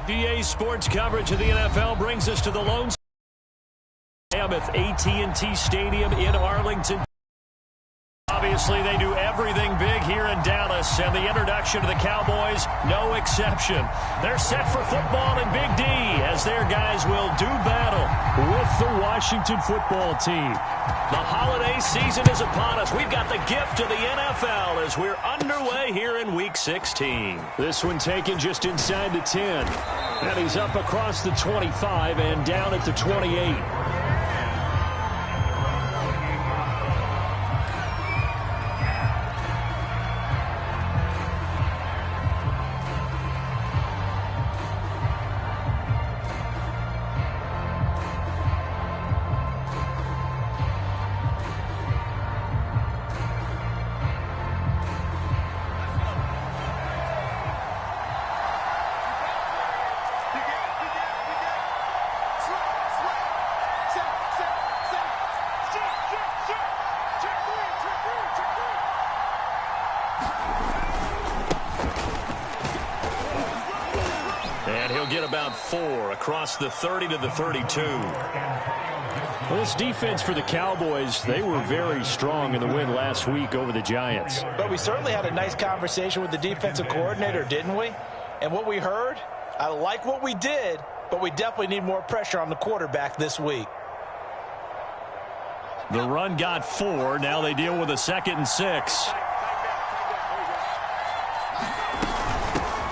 EA Sports coverage of the NFL brings us to the Lone Mammoth AT&T Stadium in Arlington. Obviously, they do everything big here in Dallas, and the introduction to the Cowboys, no exception. They're set for football in Big D, as their guys will do battle with the Washington football team. The holiday season is upon us. We've got the gift of the NFL as we're underway here in Week 16. This one taken just inside the 10. And he's up across the 25 and down at the 28. And he'll get about 4 across the 30 to the 32. Well, this defense for the Cowboys, they were very strong in the win last week over the Giants. But we certainly had a nice conversation with the defensive coordinator, didn't we? And what we heard, I like what we did, but we definitely need more pressure on the quarterback this week. The run got 4. Now they deal with a 2nd and 6.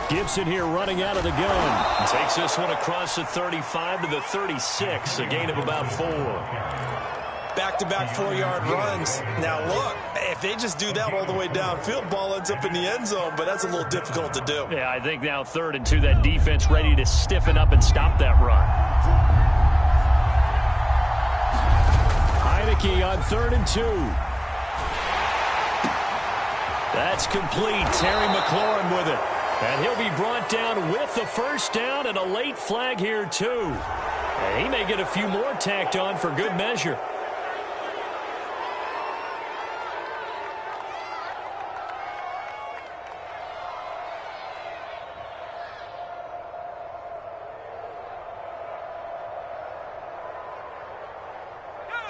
Gibson here running out of the gun. Takes this one across the 35 to the 36. A gain of about 4. Back-to-back 4-yard runs. Now, look, if they just do that all the way downfield, ball ends up in the end zone, but that's a little difficult to do. Yeah, I think now 3rd and 2, that defense ready to stiffen up and stop that run. Heineke on 3rd and 2. That's complete. Terry McLaurin with it. And he'll be brought down with the first down and a late flag here, too. And he may get a few more tacked on for good measure.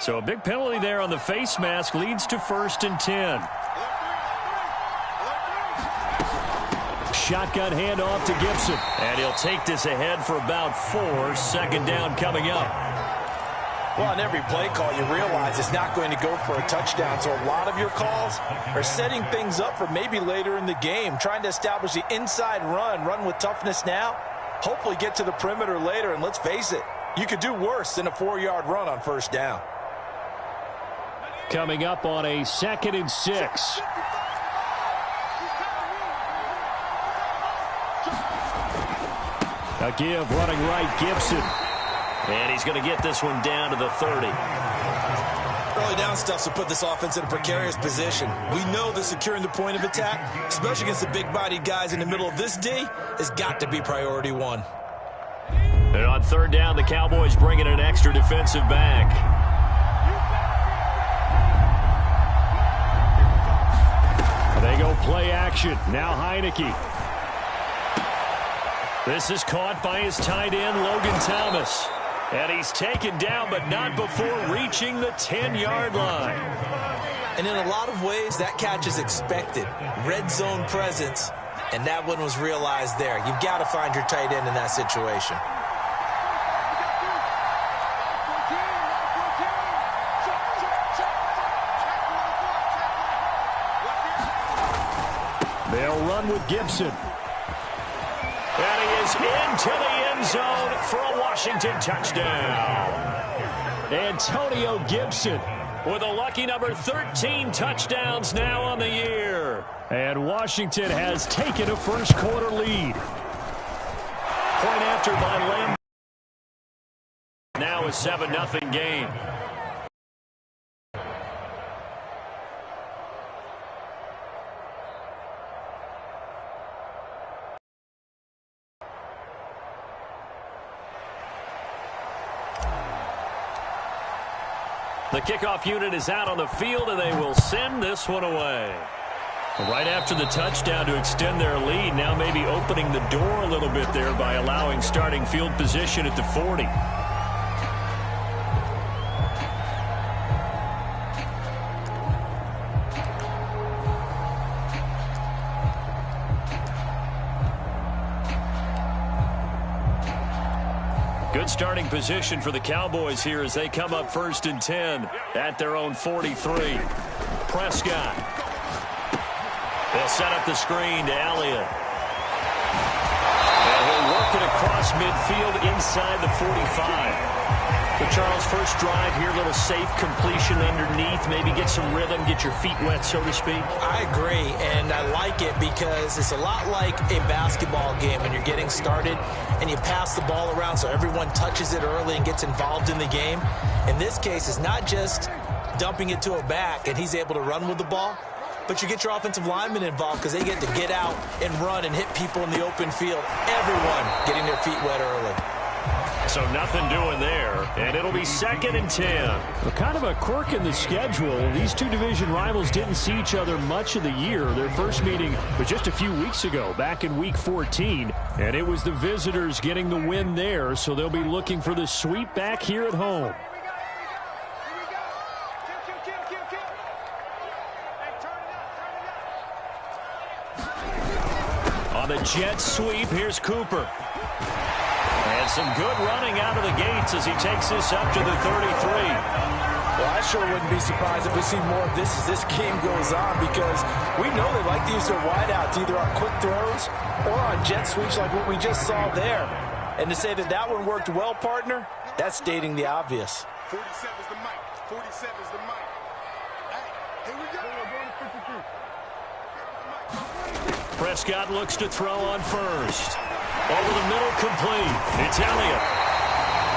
So a big penalty there on the face mask leads to 1st and 10. Shotgun handoff to Gibson. And he'll take this ahead for about 4. 2nd down coming up. Well, on every play call, you realize it's not going to go for a touchdown. So a lot of your calls are setting things up for maybe later in the game, trying to establish the inside run with toughness now, hopefully get to the perimeter later. And let's face it, you could do worse than a 4-yard run on 1st down. Coming up on a 2nd and 6. A give running right, Gibson. And he's going to get this one down to the 30. Early down stuff will put this offense in a precarious position. We know that securing the point of attack, especially against the big-bodied guys in the middle of this D, has got to be priority 1. And on 3rd down, the Cowboys bring in an extra defensive back. They go play action. Now Heineke. This is caught by his tight end, Logan Thomas. And he's taken down, but not before reaching the 10-yard line. And in a lot of ways, that catch is expected. Red zone presence, and that one was realized there. You've got to find your tight end in that situation. They'll run with Gibson. And he is into the end zone for a Washington touchdown. Antonio Gibson with a lucky number 13 touchdowns now on the year. And Washington has taken a first-quarter lead. Point after by Lamb. Now a 7-0 game. The kickoff unit is out on the field, and they will send this one away. Right after the touchdown to extend their lead, now maybe opening the door a little bit there by allowing starting field position at the 40. Good starting position for the Cowboys here as they come up 1st and 10 at their own 43. Prescott. They'll set up the screen to Elliott. And he'll work it across midfield inside the 45. But Charles, first drive here, little safe completion underneath. Maybe get some rhythm, get your feet wet, so to speak. I agree, and I like it because it's a lot like a basketball game when you're getting started and you pass the ball around so everyone touches it early and gets involved in the game. In this case, it's not just dumping it to a back and he's able to run with the ball, but you get your offensive linemen involved because they get to get out and run and hit people in the open field. Everyone getting their feet wet early. So nothing doing there, and it'll be 2nd and 10. Well, kind of a quirk in the schedule. These two division rivals didn't see each other much of the year. Their first meeting was just a few weeks ago, back in Week 14, and it was the visitors getting the win there, so they'll be looking for the sweep back here at home. On the jet sweep, here's Cooper. And some good running out of the gates as he takes this up to the 33. Well, I sure wouldn't be surprised if we see more of this as this game goes on because we know they like to use their wideouts either on quick throws or on jet sweeps like what we just saw there. And to say that that one worked well, partner, that's stating the obvious. 47 is the mic. 47 is the mic. Hey, here we go. Prescott looks to throw on first. Over the middle, complete. It's Elliott.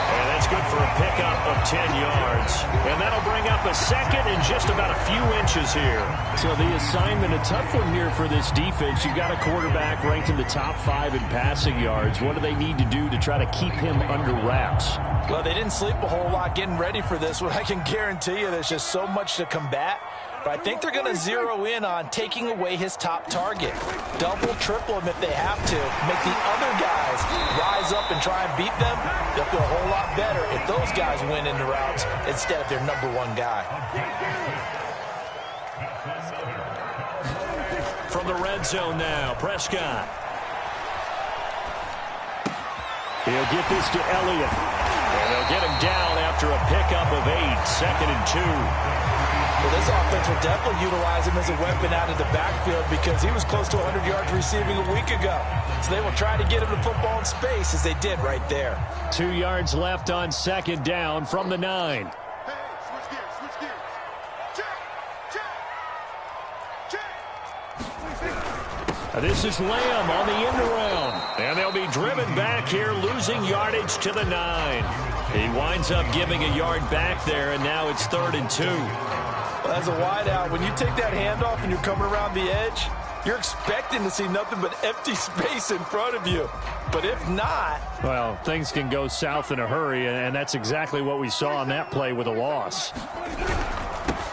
And that's good for a pickup of 10 yards. And that'll bring up a second and just about a few inches here. So the assignment, a tough one here for this defense. You've got a quarterback ranked in the top 5 in passing yards. What do they need to do to try to keep him under wraps? Well, they didn't sleep a whole lot getting ready for this one. I can guarantee you there's just so much to combat. But I think they're going to zero in on taking away his top target. Double, triple him if they have to. Make the other guys rise up and try and beat them. They'll feel a whole lot better if those guys win in the routes instead of their number one guy. From the red zone now, Prescott. He'll get this to Elliott. And they'll get him down after a pickup of 8, 2nd and 2. Well, this offense will definitely utilize him as a weapon out of the backfield because he was close to 100 yards receiving a week ago. So they will try to get him the football in space as they did right there. 2 yards left on 2nd down from the 9. Hey, switch gears, switch gears. Check. This is Lamb on the end around. And they'll be driven back here, losing yardage to the 9. He winds up giving a yard back there, and now it's 3rd and 2. Well, as a wideout, when you take that handoff and you're coming around the edge, you're expecting to see nothing but empty space in front of you. But if not... Well, things can go south in a hurry, and that's exactly what we saw on that play with a loss.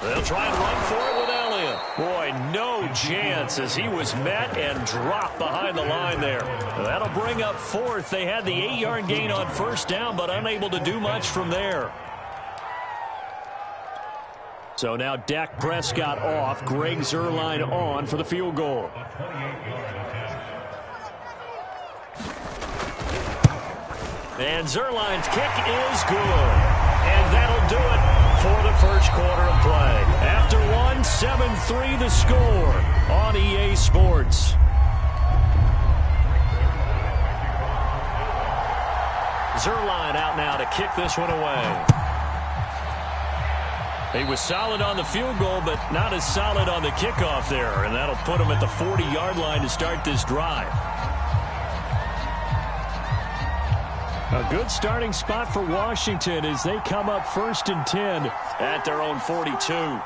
They'll try and run for it with Elliott. Boy, no chance as he was met and dropped behind the line there. That'll bring up 4th. They had the 8-yard gain on 1st down, but unable to do much from there. So now Dak Prescott off, Greg Zuerlein on for the field goal. And Zuerlein's kick is good. And that'll do it for the first quarter of play. After 1, 7-3 the score on EA Sports. Zuerlein out now to kick this one away. He was solid on the field goal, but not as solid on the kickoff there. And that'll put him at the 40-yard line to start this drive. A good starting spot for Washington as they come up 1st and 10 at their own 42.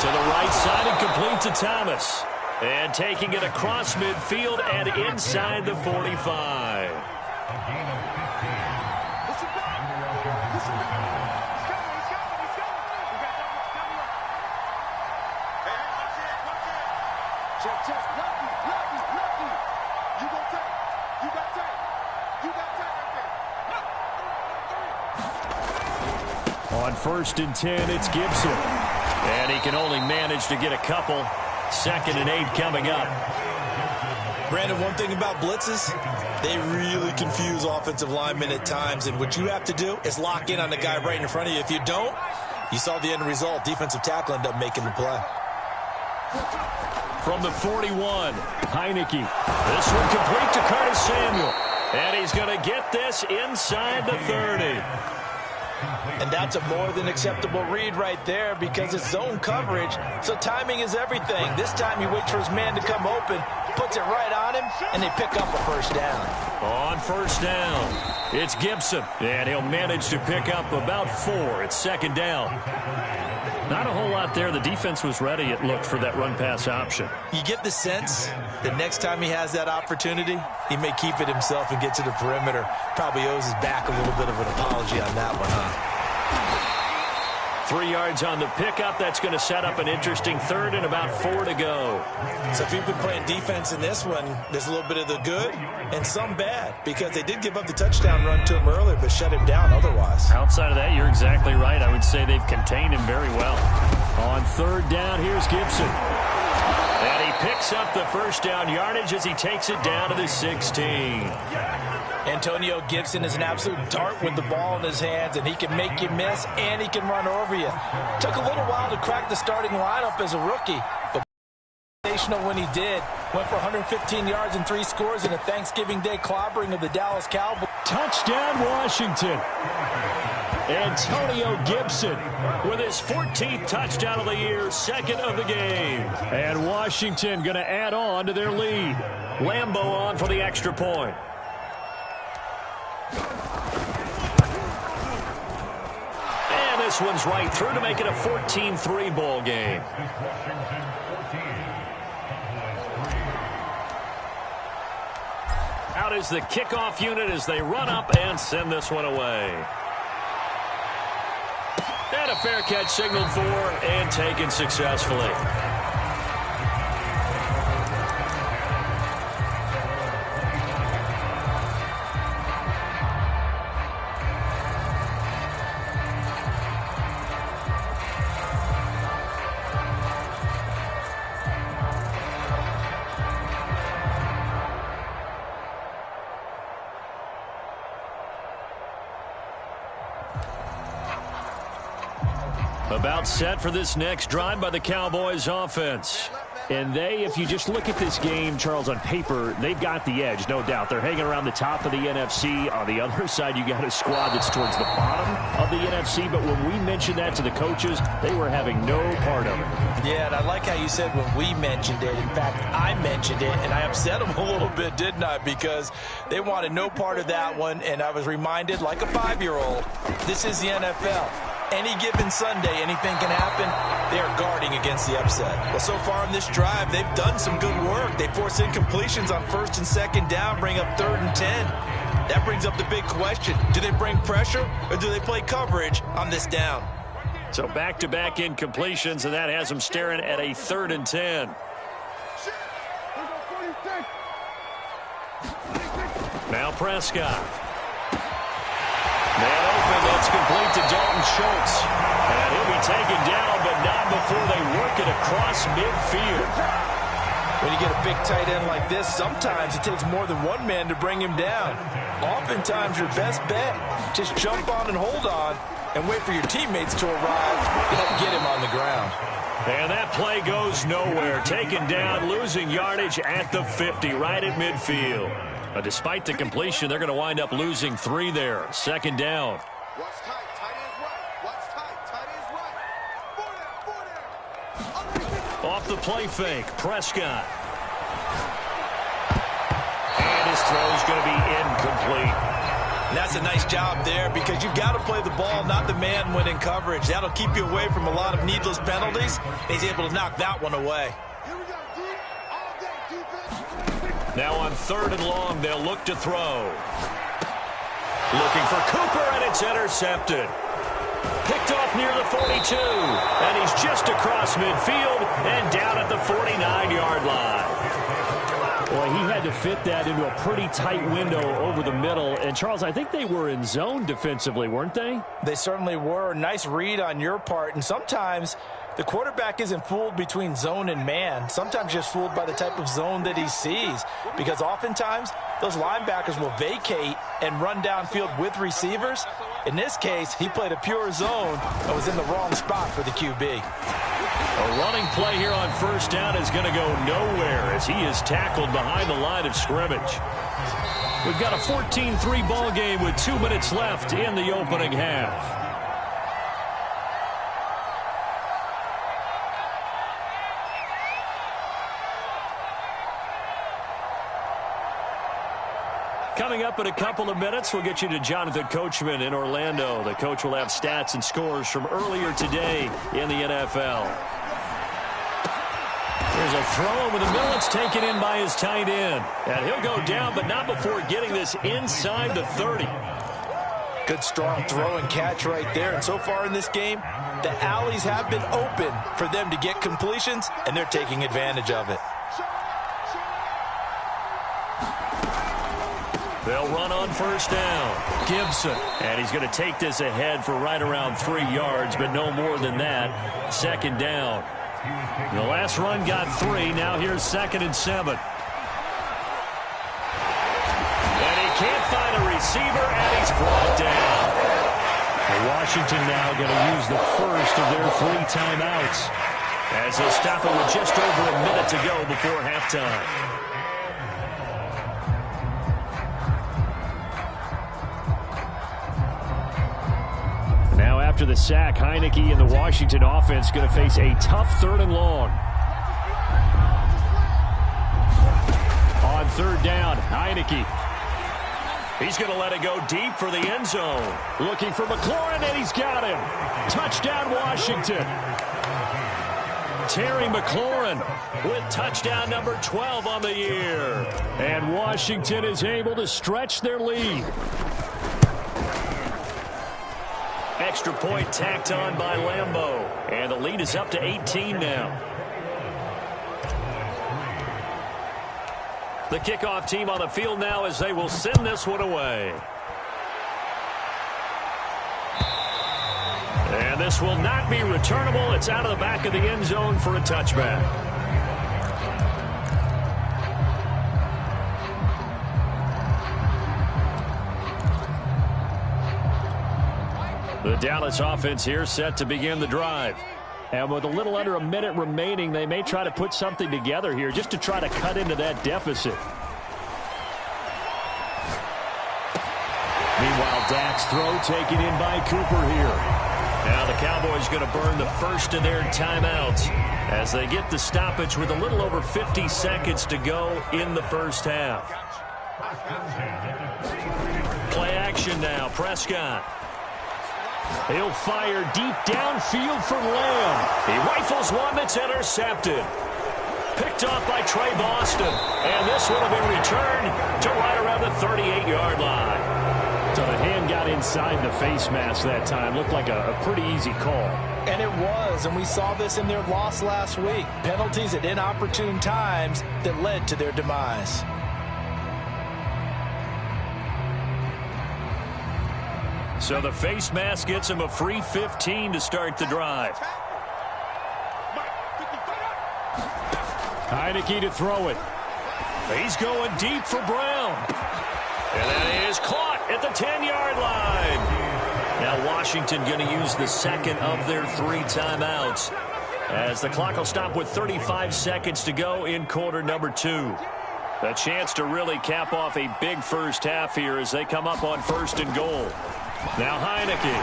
To the right side. complete to Thomas. And taking it across midfield and inside the 45. On 1st and 10, it's Gibson. And he can only manage to get a couple. 2nd and 8 coming up. Brandon, one thing about blitzes, they really confuse offensive linemen at times. And what you have to do is lock in on the guy right in front of you. If you don't, you saw the end result. Defensive tackle ended up making the play. From the 41, Heineke. This one complete to Curtis Samuel. And he's going to get this inside the 30. And that's a more than acceptable read right there because it's zone coverage, so timing is everything. This time he waits for his man to come open, puts it right on him, and they pick up a 1st down. On 1st down, it's Gibson, and he'll manage to pick up about 4. It's 2nd down. Not a whole lot there. The defense was ready, it looked, for that run-pass option. You get the sense that next time he has that opportunity, he may keep it himself and get to the perimeter. Probably owes his back a little bit of an apology on that one, huh? 3 yards on the pickup. That's going to set up an interesting 3rd and about 4 to go. So if you've been playing defense in this one, there's a little bit of the good and some bad because they did give up the touchdown run to him earlier but shut him down otherwise. Outside of that, you're exactly right. I would say they've contained him very well. On 3rd down, here's Gibson. And he picks up the 1st down yardage as he takes it down to the 16. Antonio Gibson is an absolute dart with the ball in his hands, and he can make you miss, and he can run over you. Took a little while to crack the starting lineup as a rookie, but sensational when he did. Went for 115 yards and 3 scores in a Thanksgiving Day clobbering of the Dallas Cowboys. Touchdown, Washington. Antonio Gibson with his 14th touchdown of the year, 2nd of the game. And Washington going to add on to their lead. Lambeau on for the extra point. And this one's right through to make it a 14-3 ball game. Out is the kickoff unit as they run up and send this one away. And a fair catch signaled for and taken successfully. About set for this next drive by the Cowboys offense. And they, if you just look at this game, Charles, on paper, they've got the edge, no doubt. They're hanging around the top of the NFC. On the other side, you got a squad that's towards the bottom of the NFC. But when we mentioned that to the coaches, they were having no part of it. Yeah, and I like how you said when we mentioned it. In fact, I mentioned it, and I upset them a little bit, didn't I? Because they wanted no part of that one, and I was reminded, like a 5-year-old, this is the NFL. Any given Sunday, anything can happen. They are guarding against the upset. Well, so far in this drive, they've done some good work. They force incompletions on 1st and 2nd down, bring up 3rd and 10. That brings up the big question. Do they bring pressure or do they play coverage on this down? So back-to-back incompletions, and that has them staring at a 3rd and 10. Now Prescott. Man open, that's complete to Dalton Schultz. And he'll be taken down, but not before they work it across midfield. When you get a big tight end like this, sometimes it takes more than one man to bring him down. Oftentimes, your best bet, just jump on and hold on and wait for your teammates to arrive to help get him on the ground. And that play goes nowhere. Taken down, losing yardage at the 50, right at midfield. But despite the completion, they're going to wind up losing 3 there. 2nd down. Watch tight. Tight is right. Watch tight. Tight is right. 4 down. Off the play fake, Prescott. And his throw is going to be incomplete. And that's a nice job there because you've got to play the ball, not the man when in coverage. That'll keep you away from a lot of needless penalties. He's able to knock that one away. Now on 3rd and long, they'll look to throw. Looking for Cooper, and it's intercepted. Picked off near the 42, and he's just across midfield and down at the 49-yard line. Boy, he had to fit that into a pretty tight window over the middle. And, Charles, I think they were in zone defensively, weren't they? They certainly were. Nice read on your part. And sometimes the quarterback isn't fooled between zone and man. Sometimes just fooled by the type of zone that he sees. Because oftentimes those linebackers will vacate and run downfield with receivers. In this case, he played a pure zone and was in the wrong spot for the QB. A running play here on 1st down is going to go nowhere as he is tackled behind the line of scrimmage. We've got a 14-3 ball game with 2 minutes left in the opening half. Coming up in a couple of minutes, we'll get you to Jonathan Coachman in Orlando. The coach will have stats and scores from earlier today in the NFL. There's a throw over the middle. It's taken in by his tight end. And he'll go down, but not before getting this inside the 30. Good, strong throw and catch right there. And so far in this game, the alleys have been open for them to get completions, and they're taking advantage of it. They'll run on 1st down. Gibson. And he's going to take this ahead for right around 3 yards, but no more than that. 2nd down. The last run got 3. Now here's 2nd and 7. And he can't find a receiver, and he's brought down. Washington now going to use the first of their 3 timeouts. As they'll stop it with just over a minute to go before halftime. After the sack, Heineke and the Washington offense going to face a tough 3rd and long. On 3rd down, Heineke. He's going to let it go deep for the end zone. Looking for McLaurin, and he's got him. Touchdown, Washington. Terry McLaurin with touchdown number 12 on the year. And Washington is able to stretch their lead. Extra point tacked on by Lambeau. And the lead is up to 18 now. The kickoff team on the field now as they will send this one away. And this will not be returnable. It's out of the back of the end zone for a touchback. The Dallas offense here set to begin the drive. And with a little under a minute remaining, they may try to put something together here just to try to cut into that deficit. Meanwhile, Dak's throw taken in by Cooper here. Now the Cowboys going to burn the first of their timeouts as they get the stoppage with a little over 50 seconds to go in the first half. Play action now, Prescott. He'll fire deep downfield for Lamb. He rifles one that's intercepted. Picked off by Trey Boston. And this one will be returned to right around the 38-yard line. So the hand got inside the face mask that time. Looked like a pretty easy call. And it was, and we saw this in their loss last week. Penalties at inopportune times that led to their demise. So the face mask gets him a free 15 to start the drive. Heineke to throw it. He's going deep for Brown. And that is caught at the 10-yard line. Now Washington going to use the second of their 3 timeouts as the clock will stop with 35 seconds to go in quarter number 2. A chance to really cap off a big first half here as they come up on 1st and goal. Now Heineke.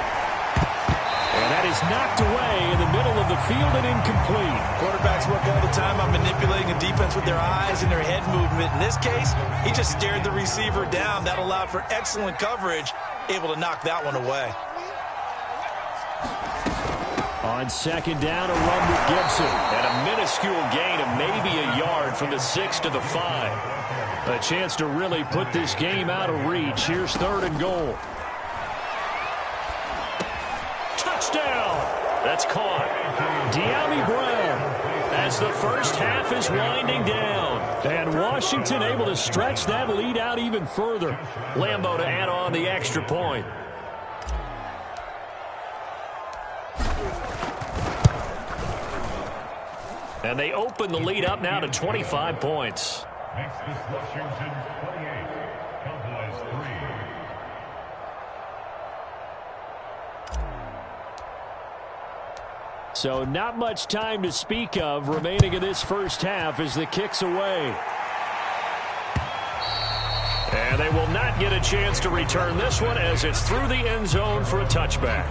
And And that is knocked away in the middle of the field and incomplete. Quarterbacks work all the time on manipulating a defense with their eyes and their head movement. In this case, he just stared the receiver down. That allowed for excellent coverage, able to knock that one away. On second down, a run with Gibson. And a minuscule gain of maybe a yard from the 6 to the 5. A chance to really put this game out of reach. Here's 3rd and goal. Touchdown! That's caught. De'Ami Brown. As the first half is winding down. And Washington able to stretch that lead out even further. Lambeau to add on the extra point. And they open the lead up now to 25 points. Next is Washington 28, Cowboys 3. So not much time to speak of remaining in this first half as the kick's away. And they will not get a chance to return this one as it's through the end zone for a touchback.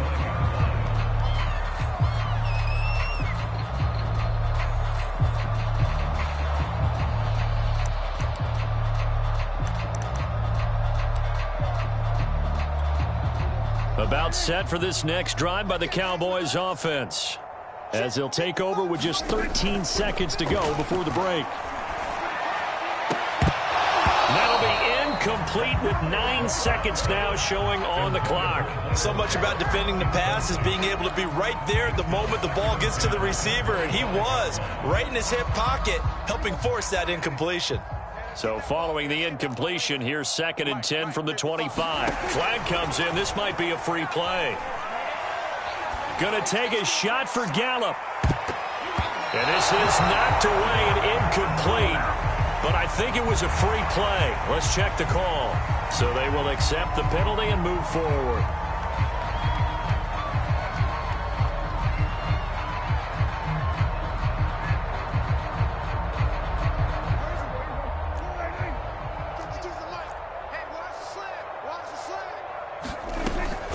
About set for this next drive by the Cowboys offense, as they'll take over with just 13 seconds to go before the break. That'll be incomplete with 9 seconds now showing on the clock. So much about defending the pass is being able to be right there at the moment the ball gets to the receiver, and he was right in his hip pocket, helping force that incompletion. So following the incompletion, here's 2nd and 10 from the 25. Flag comes in. This might be a free play. Going to take a shot for Gallup. And this is knocked away and incomplete. But I think it was a free play. Let's check the call. So they will accept the penalty and move forward.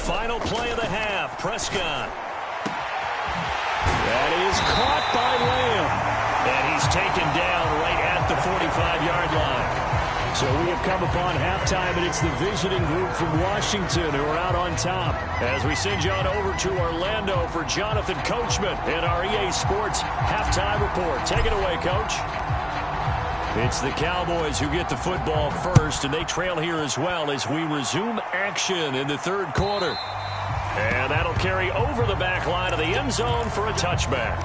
Final play of the half, Prescott. That is caught by Lamb. And he's taken down right at the 45-yard line. So we have come upon halftime, and it's the visiting group from Washington who are out on top. As we send you on over to Orlando for Jonathan Coachman in our EA Sports halftime report. Take it away, Coach. It's the Cowboys who get the football first, and they trail here as well as we resume action in the 3rd quarter. And that'll carry over the back line of the end zone for a touchback.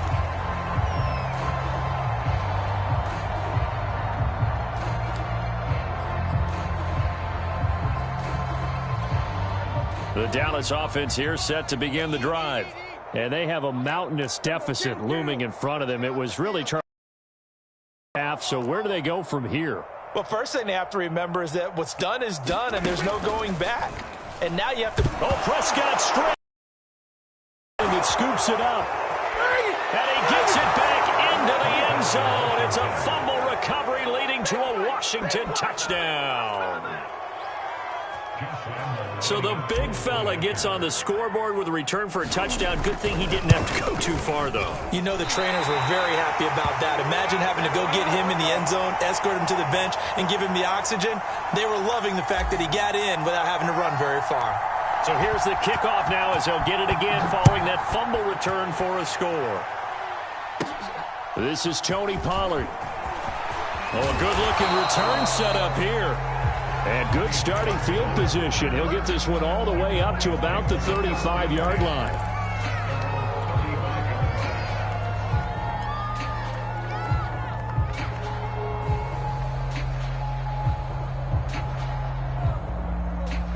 The Dallas offense here set to begin the drive. And they have a mountainous deficit looming in front of them. It was really half, so where do they go from here? Well, first thing they have to remember is that what's done is done, and there's no going back. And now you have to... Oh, Prescott straight. And it scoops it up. And he gets it back into the end zone. It's a fumble recovery leading to a Washington touchdown. So the big fella gets on the scoreboard with a return for a touchdown. Good thing he didn't have to go too far, though. You know the trainers were very happy about that. Imagine having to go get him in the end zone, escort him to the bench, and give him the oxygen. They were loving the fact that he got in without having to run very far. So here's the kickoff now as they'll get it again following that fumble return for a score. This is Tony Pollard. Oh, a good-looking return set up here. And good starting field position. He'll get this one all the way up to about the 35-yard line.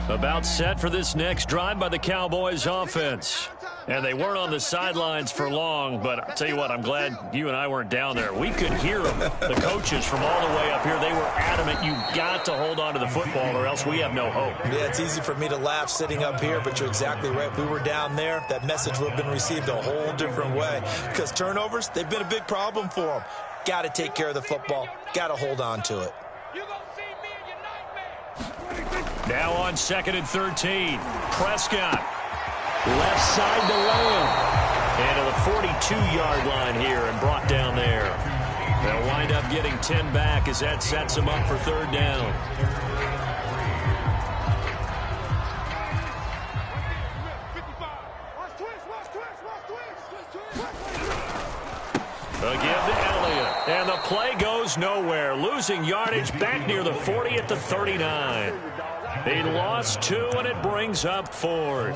About set for this next drive by the Cowboys offense. And they weren't on the sidelines for long, but I'll tell you what, I'm glad you and I weren't down there. We could hear them, the coaches from all the way up here. They were adamant, you've got to hold on to the football or else we have no hope. Yeah, it's easy for me to laugh sitting up here, but you're exactly right. If we were down there, that message would have been received a whole different way. Because turnovers, they've been a big problem for them. Got to take care of the football. Got to hold on to it. Now on 2nd and 13, Prescott. Left side to Lamb. And to the 42-yard line here and brought down there. They'll wind up getting 10 back as that sets them up for third down. A give to Elliott. And the play goes nowhere. Losing yardage back near the 40 at the 39. They lost 2, and it brings up 4th.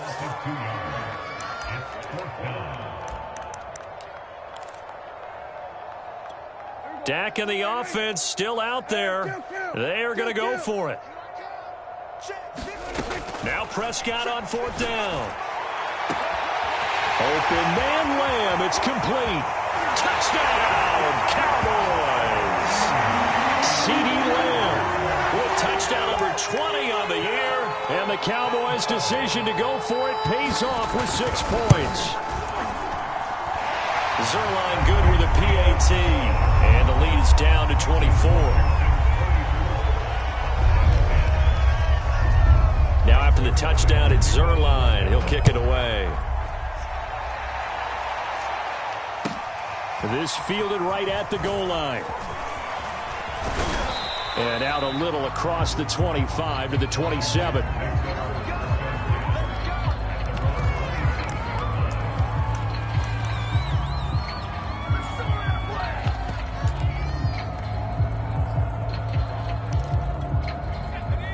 Dak and the offense still out there. They are going to go for it. Now Prescott on 4th down. Open man Lamb. It's complete. Touchdown, Cowboys. CeeDee Lamb with touchdown number 20 on the year. And the Cowboys' decision to go for it pays off with 6 points. Zerline good with a PAT. And the lead is down to 24. Now after the touchdown, it's Zerline. He'll kick it away. This fielded right at the goal line. And out a little across the 25 to the 27.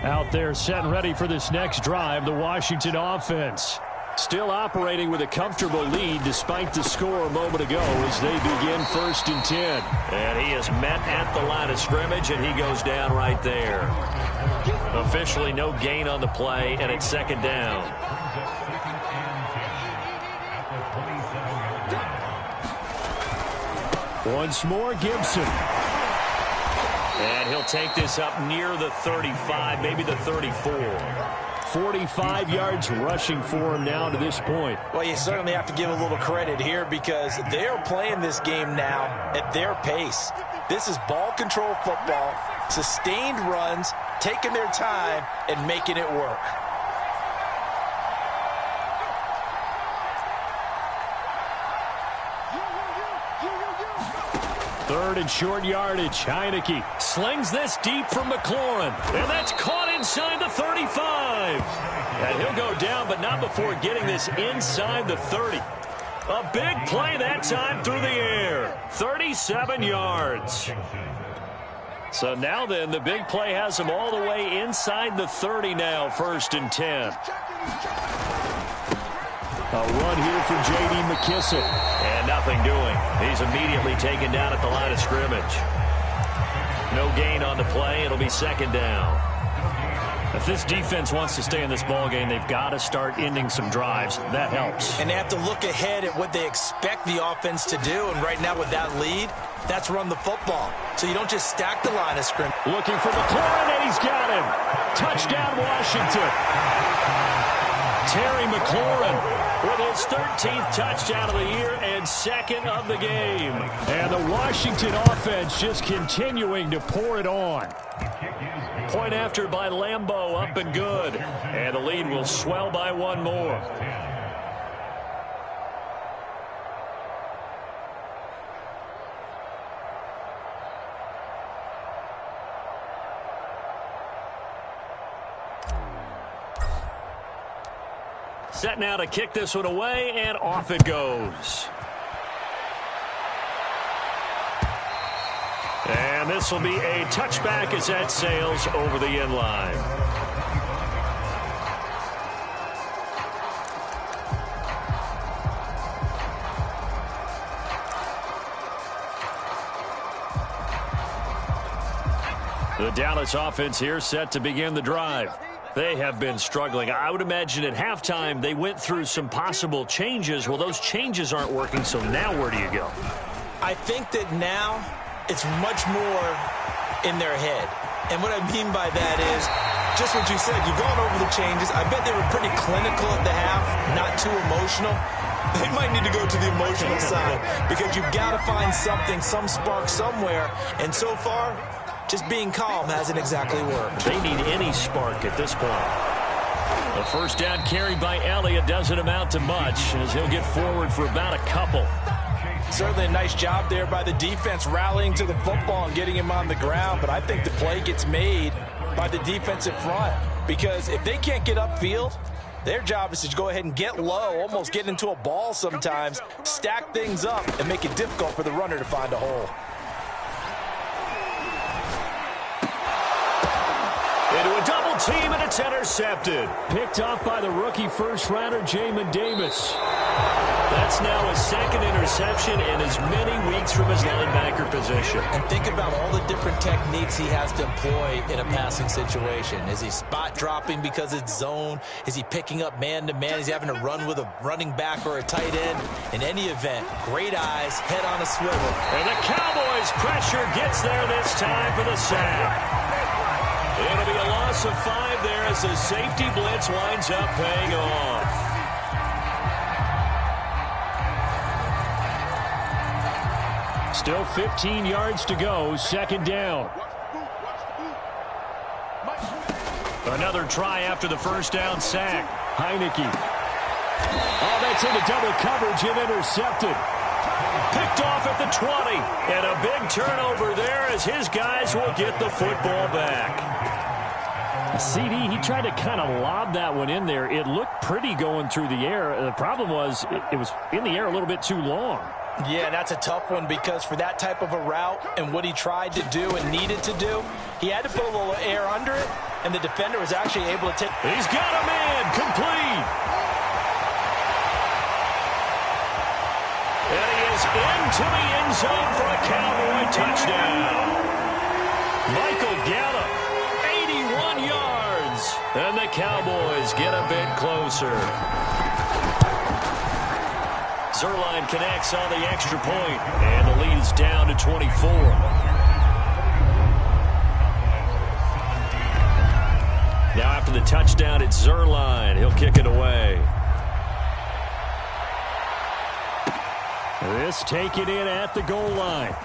Out there set and ready for this next drive, the Washington offense. Still operating with a comfortable lead despite the score a moment ago as they begin 1st and 10. And he is met at the line of scrimmage, and he goes down right there. Officially no gain on the play, and it's 2nd down. Once more, Gibson. And he'll take this up near the 35, maybe the 34. 45 yards rushing for him now to this point. Well, you certainly have to give a little credit here because they are playing this game now at their pace. This is ball control football, sustained runs, taking their time, and making it work. Third and short yardage. Heineke slings this deep from McLaurin. And that's caught inside the 35. And he'll go down, but not before getting this inside the 30. A big play that time through the air. 37 yards. So now then, the big play has him all the way inside the 30 now, 1st and 10. A run here from J.D. McKissick. And nothing doing. He's immediately taken down at the line of scrimmage. No gain on the play. It'll be 2nd down. If this defense wants to stay in this ballgame, they've got to start ending some drives. That helps. And they have to look ahead at what they expect the offense to do. And right now with that lead, that's run the football. So you don't just stack the line of scrimmage. Looking for McLaurin, and he's got him. Touchdown, Washington. Terry McLaurin with his 13th touchdown of the year and 2nd of the game. And the Washington offense just continuing to pour it on. Point after by Lambeau, up and good. And the lead will swell by 1 more. Set now to kick this one away, and off it goes. And this will be a touchback as that sails over the end line. The Dallas offense here set to begin the drive. They have been struggling. I would imagine at halftime they went through some possible changes. Well, those changes aren't working, so now where do you go? I think that now it's much more in their head. And what I mean by that is just what you said. You've gone over the changes. I bet they were pretty clinical at the half, not too emotional. They might need to go to the emotional side because you've got to find something, some spark somewhere. And so far, just being calm hasn't exactly worked. They need any spark at this point. The first down carried by Elliott doesn't amount to much as he'll get forward for about a couple. Certainly a nice job there by the defense rallying to the football and getting him on the ground, but I think the play gets made by the defensive front because if they can't get upfield, their job is to go ahead and get low, almost get into a ball sometimes, stack things up, and make it difficult for the runner to find a hole. Into a double team, and it's intercepted. Picked off by the rookie first-rounder, Jamin Davis. That's now his second interception in as many weeks from his linebacker position. And think about all the different techniques he has to employ in a passing situation. Is he spot dropping because it's zone? Is he picking up man-to-man? Is he having to run with a running back or a tight end? In any event, great eyes, head on a swivel. And the Cowboys' pressure gets there this time for the sack. It'll be a loss of 5 there as the safety blitz winds up paying off. Still 15 yards to go, second down. Another try after the first down sack. Heineke. Oh, that's into double coverage and intercepted. Picked off at the 20. And a big turnover there as his guys will get the football back. CD, he tried to kind of lob that one in there. It looked pretty going through the air. The problem was it was in the air a little bit too long. Yeah, that's a tough one because for that type of a route and what he tried to do and needed to do, he had to put a little air under it, and the defender was actually able to take... He's got a man, complete. And he is into the end zone for a Cowboy touchdown. Michael Gallup, 81 yards. And the Cowboys get a bit closer. Zuerlein connects on the extra point, and the lead is down to 24. Now after the touchdown, it's Zuerlein. He'll kick it away. This taken in at the goal line.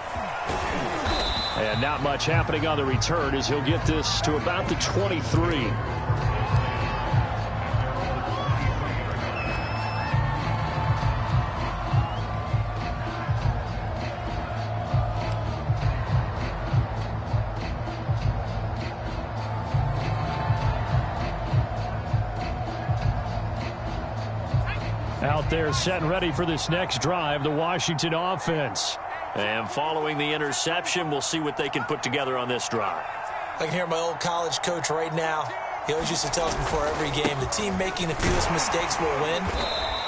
And not much happening on the return as he'll get this to about the 23. Out there set and ready for this next drive, the Washington offense. And following the interception, we'll see what they can put together on this drive. I can hear my old college coach right now. He always used to tell us before every game, the team making the fewest mistakes will win.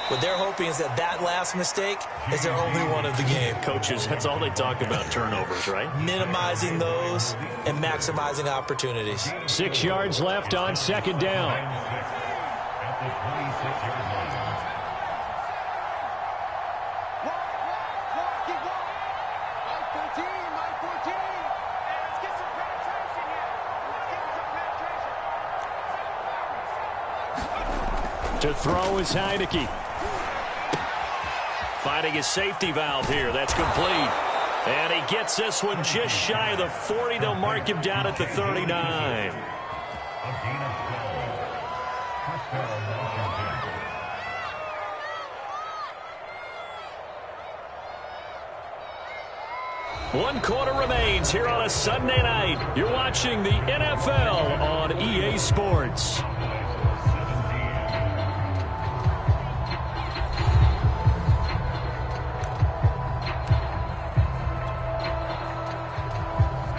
What they're hoping is that that last mistake is their only one of the game. Coaches, that's all they talk about, turnovers, right? Minimizing those and maximizing opportunities. 6 yards left on second down. At the 26-yard line. To throw is Heineke. Finding his safety valve here. That's complete. And he gets this one just shy of the 40. They'll mark him down at the 39. A gain of 12. First down, Washington. One quarter remains here on a Sunday night. You're watching the NFL on EA Sports.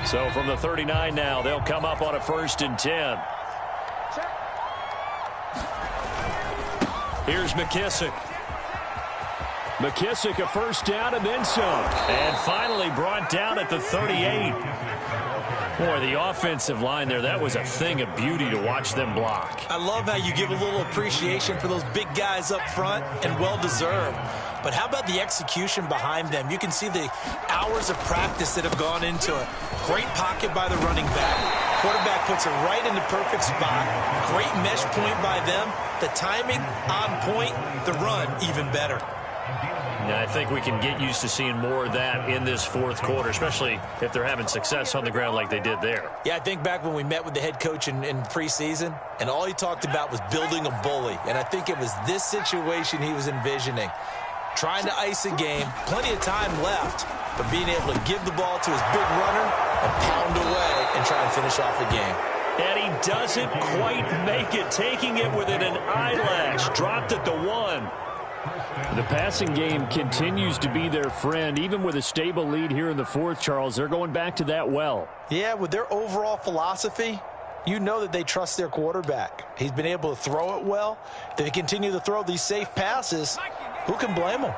So from the 39 now, they'll come up on a 1st and 10. Here's McKissick. McKissick a first down and then some. And finally brought down at the 38. Boy, the offensive line there, that was a thing of beauty to watch them block. I love how you give a little appreciation for those big guys up front, and well-deserved. But how about the execution behind them? You can see the hours of practice that have gone into it. Great pocket by the running back. Quarterback puts it right in the perfect spot. Great mesh point by them. The timing on point. The run even better. Yeah, I think we can get used to seeing more of that in this fourth quarter, especially if they're having success on the ground like they did there. Yeah, I think back when we met with the head coach in preseason, and all he talked about was building a bully. And I think it was this situation he was envisioning. Trying to ice a game, plenty of time left, but being able to give the ball to his big runner and pound away and try and finish off the game. And he doesn't quite make it, taking it within an eyelash. Dropped at the 1. The passing game continues to be their friend. Even with a stable lead here in the fourth, Charles, they're going back to that well. Yeah, with their overall philosophy, you know that they trust their quarterback. He's been able to throw it well. If they continue to throw these safe passes, who can blame them?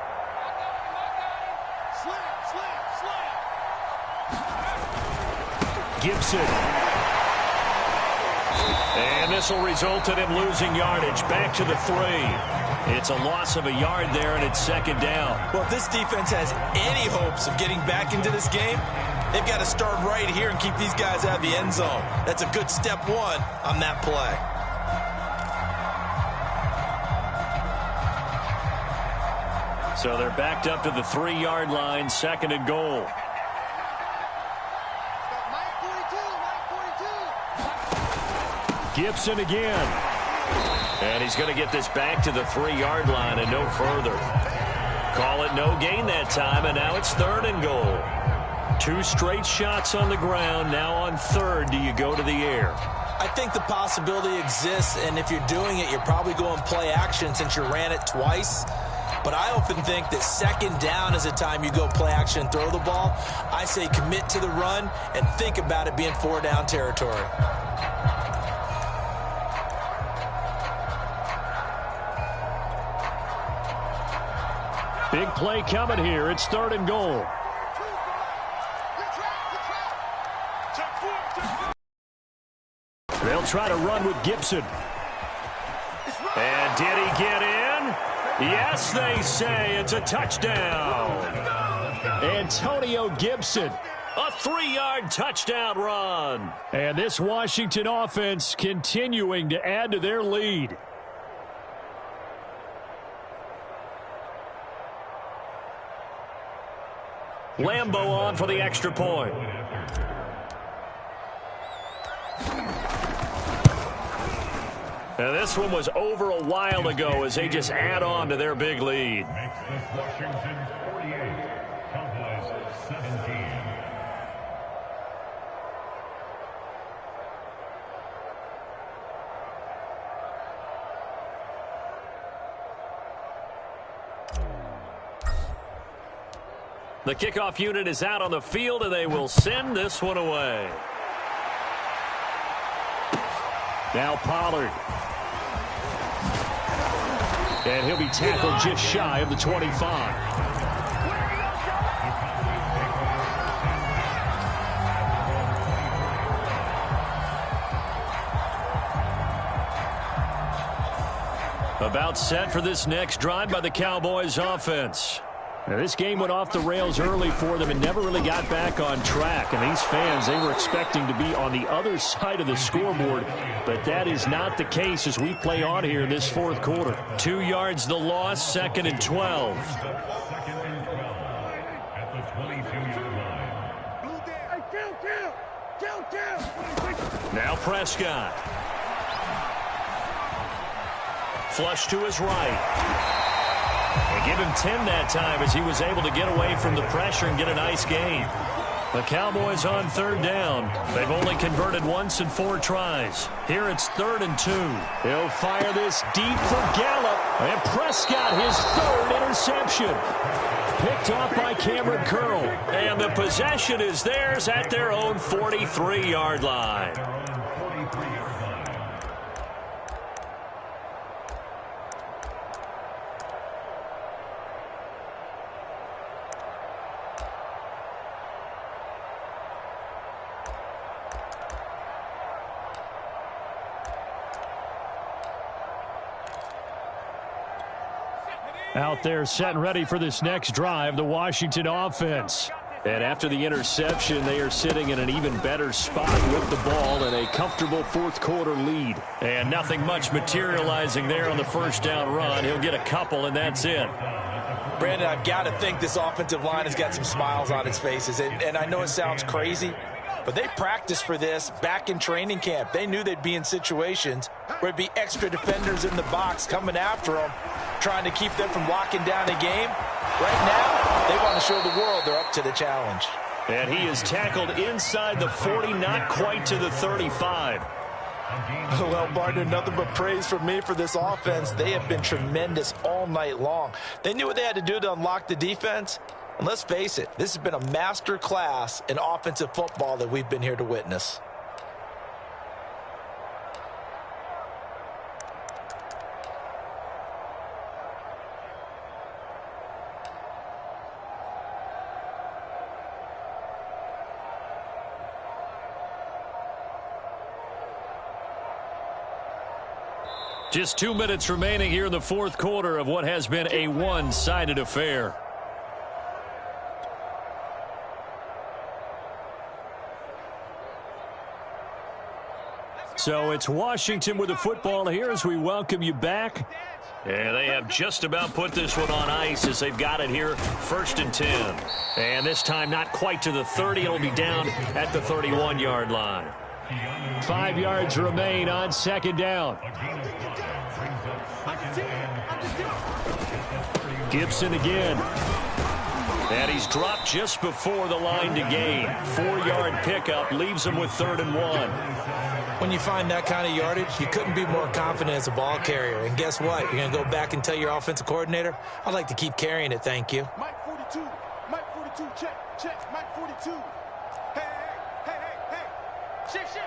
Gibson. And this will result in him losing yardage. Back to the 3. It's a loss of a yard there, and it's second down. Well, if this defense has any hopes of getting back into this game, they've got to start right here and keep these guys out of the end zone. That's a good step 1 on that play. So they're backed up to the 3-yard line, second and goal. Gibson again. And he's going to get this back to the 3-yard line and no further. Call it no gain that time, and now it's third and goal. 2 straight shots on the ground. Now on third, do you go to the air? I think the possibility exists, and if you're doing it, you're probably going play action since you ran it twice. But I often think that second down is a time you go play action and throw the ball. I say commit to the run and think about it being 4-down territory. Big play coming here. It's third and goal. They'll try to run with Gibson. And did he get in? Yes, they say it's a touchdown. Antonio Gibson. A 3-yard touchdown run. And this Washington offense continuing to add to their lead. Lambeau on for the extra point. And this one was over a while ago as they just add on to their big lead. Makes this Washington 48, Cowboys 17. The kickoff unit is out on the field, and they will send this one away. Now Pollard. And he'll be tackled just shy of the 25. About set for this next drive by the Cowboys offense. Now, this game went off the rails early for them and never really got back on track. And these fans, they were expecting to be on the other side of the scoreboard, but that is not the case as we play on here in this fourth quarter. 2 yards the loss, second and 12. Second and 12 at the 22-yard line. Now Prescott. Flush to his right. They give him 10 that time as he was able to get away from the pressure and get a nice gain. The Cowboys on third down. They've only converted once in 4 tries. Here it's 3rd and 2. He'll fire this deep for Gallup. And Prescott, his 3rd interception. Picked off by Cameron Curl. And the possession is theirs at their own 43-yard line. Out there set and ready for this next drive, the Washington offense. And after the interception, they are sitting in an even better spot with the ball and a comfortable fourth quarter lead. And nothing much materializing there on the first down run. He'll get a couple, and that's it. Brandon, I've got to think this offensive line has got some smiles on its faces. And I know it sounds crazy, but they practiced for this back in training camp. They knew they'd be in situations where it'd be extra defenders in the box coming after them, trying to keep them from locking down a game. Right now, they want to show the world they're up to the challenge. And he is tackled inside the 40, not quite to the 35. Well, partner, nothing but praise from me for this offense. They have been tremendous all night long. They knew what they had to do to unlock the defense. And let's face it, this has been a master class in offensive football that we've been here to witness. Just 2 minutes remaining here in the fourth quarter of what has been a one-sided affair. So it's Washington with the football here as we welcome you back. And they have just about put this one on ice as they've got it here, 1st and 10. And this time not quite to the 30. It'll be down at the 31-yard line. 5 yards remain on 2nd down. Gibson again. And he's dropped just before the line to gain. 4-yard pickup leaves him with 3rd and 1. When you find that kind of yardage, you couldn't be more confident as a ball carrier. And guess what? You're going to go back and tell your offensive coordinator, I'd like to keep carrying it, thank you. Mike 42. Mike 42. Check. Mike 42. Hey. Shift.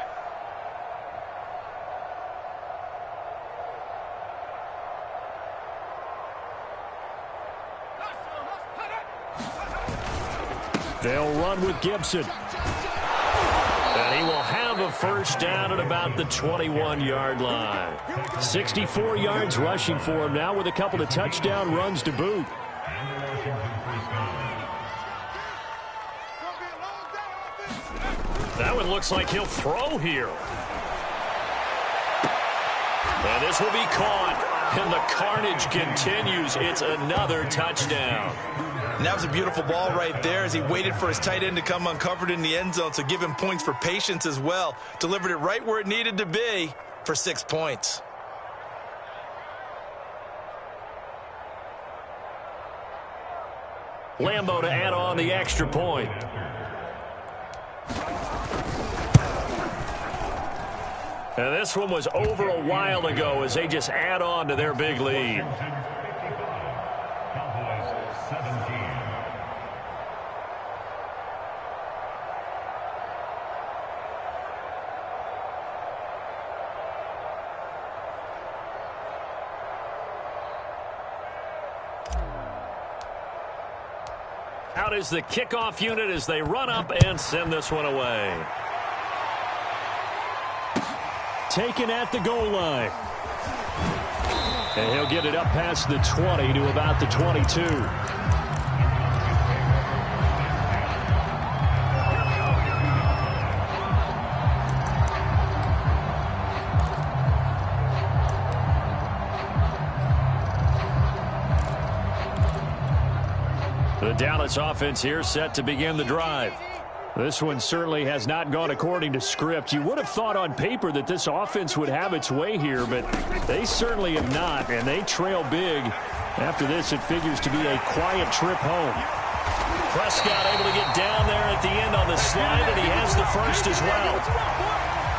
They'll run with Gibson. And he will have a 1st down at about the 21-yard line. 64 yards rushing for him now with a couple of touchdown runs to boot. That one looks like he'll throw here. And this will be caught. And the carnage continues. It's another touchdown. And that was a beautiful ball right there as he waited for his tight end to come uncovered in the end zone, so give him points for patience as well. Delivered it right where it needed to be for 6 points. Lambo to add on the extra point. And this one was over a while ago as they just add on to their big lead. Out is the kickoff unit as they run up and send this one away. Taken at the goal line. And he'll get it up past the 20 to about the 22. The Dallas offense here set to begin the drive. This one certainly has not gone according to script. You would have thought on paper that this offense would have its way here, but they certainly have not, and they trail big. After this, it figures to be a quiet trip home. Prescott able to get down there at the end on the slide, and he has the 1st as well.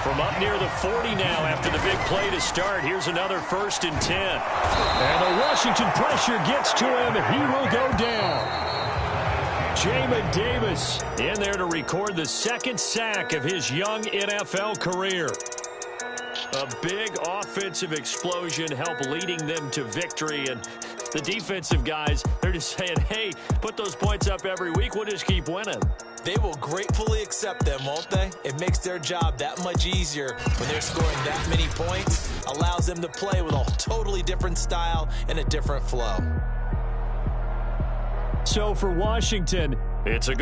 From up near the 40 now after the big play to start, here's another 1st and 10. And the Washington pressure gets to him. He will go down. Jamin Davis in there to record the 2nd sack of his young NFL career. A big offensive explosion helped leading them to victory. And the defensive guys, they're just saying, hey, put those points up every week. We'll just keep winning. They will gratefully accept them, won't they? It makes their job that much easier when they're scoring that many points. Allows them to play with a totally different style and a different flow. So for Washington, it's a good